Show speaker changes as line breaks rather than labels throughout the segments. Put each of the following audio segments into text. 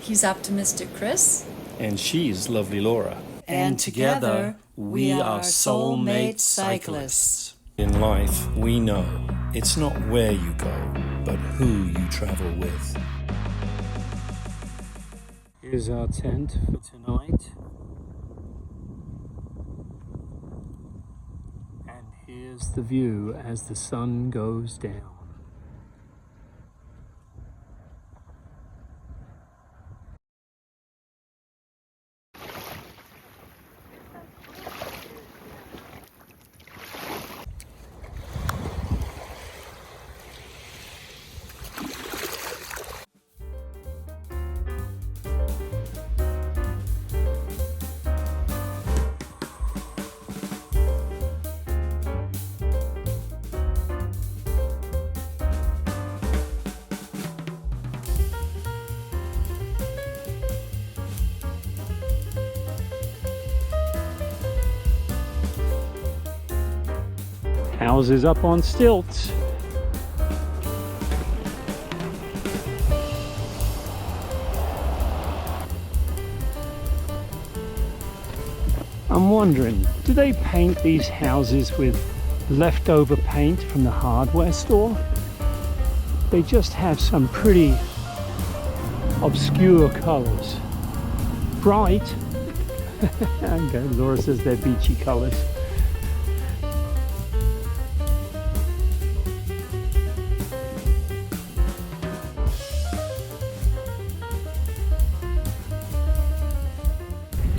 He's optimistic Chris.
And she's lovely Laura.
And together, we are soulmate cyclists.
In life, we know it's not where you go, but who you travel with. Here's our tent for tonight. And here's the view as the sun goes down. Houses up on stilts. I'm wondering, do they paint these houses with leftover paint from the hardware store? They just have some pretty obscure colors. Bright. Okay, Laura says they're beachy colors.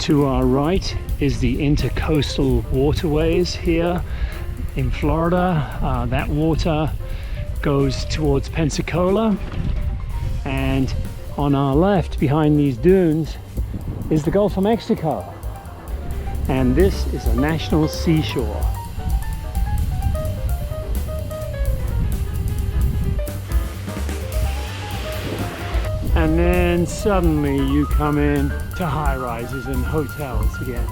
To our right is the intercoastal waterways here in Florida. That water goes towards Pensacola, and on our left behind these dunes is the Gulf of Mexico, and this is a national seashore. And then suddenly you come in to high-rises and hotels again.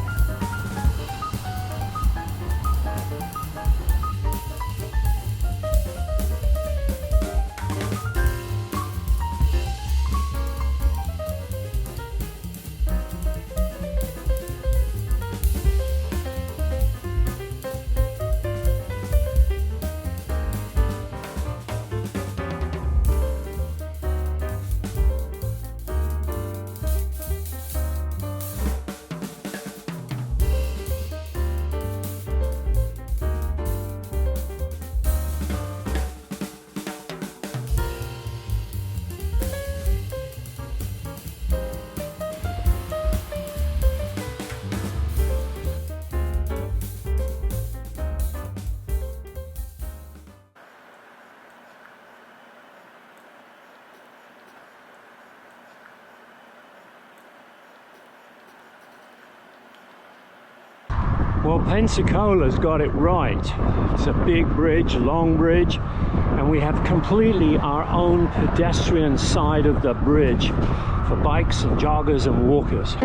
Well, Pensacola's got it right. It's a big bridge, long bridge, and we have completely our own pedestrian side of the bridge for bikes and joggers and walkers.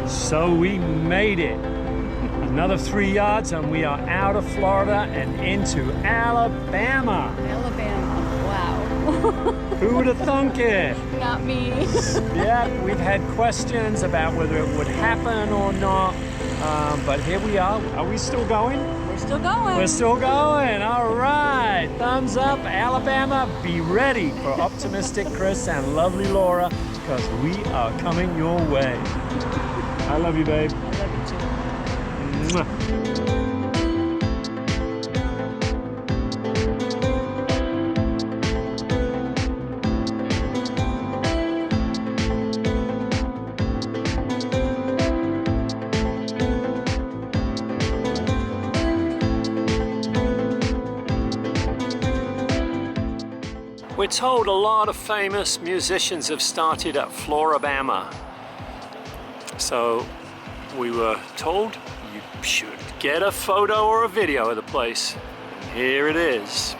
So we made it. Another 3 yards and we are out of Florida and into Alabama.
Alabama, wow.
Who would have thunk it?
Not me.
Yeah, we've had questions about whether it would happen or not, but here we are. Are we still going?
We're still going.
We're still going. All right. Thumbs up, Alabama. Be ready for optimistic Chris and lovely Laura, because we are coming your way. I love you, babe.
I love you too.
Mwah. We're told a lot of famous musicians have started at Floribama. So we were told you should get a photo or a video of the place. And here it is.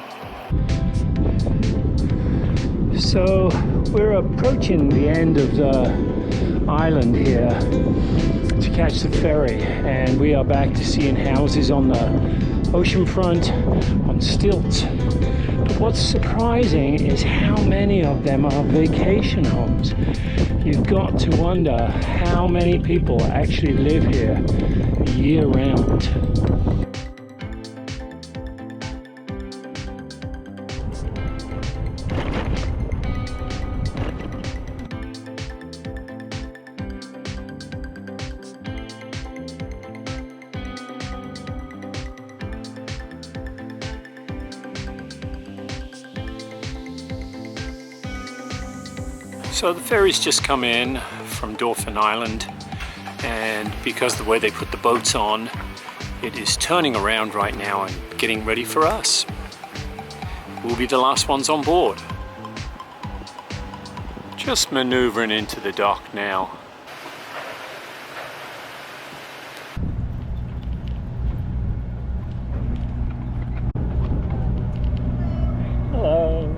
So we're approaching the end of the island here to catch the ferry, and we are back to seeing houses on the ocean front on stilts. But what's surprising is how many of them are vacation homes. You've got to wonder how many people actually live here year round. So the ferry's just come in from Dauphin Island, and because the way they put the boats on, it is turning around right now and getting ready for us. We'll be the last ones on board. Just maneuvering into the dock now. Hello.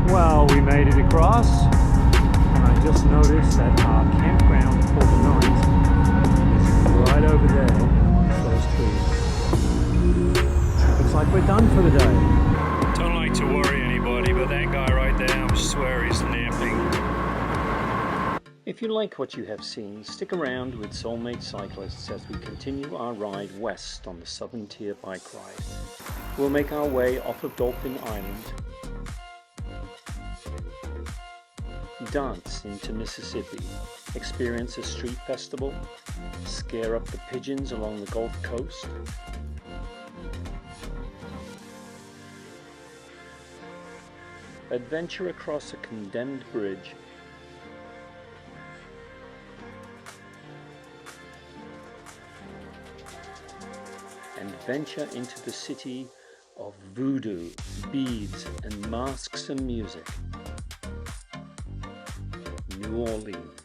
Well, we made it across, and I just noticed that our campground for the night is right over there amongst those trees. Looks like we're done for the day. Don't like to worry anybody, but that guy right there, I swear he's napping. If you like what you have seen, stick around with Soulmate Cyclists as we continue our ride west on the Southern Tier bike ride. We'll make our way off of Dauphin Island, dance into Mississippi, experience a street festival, scare up the pigeons along the Gulf Coast, adventure across a condemned bridge, and venture into the city of voodoo, beads, and masks and music, New Orleans.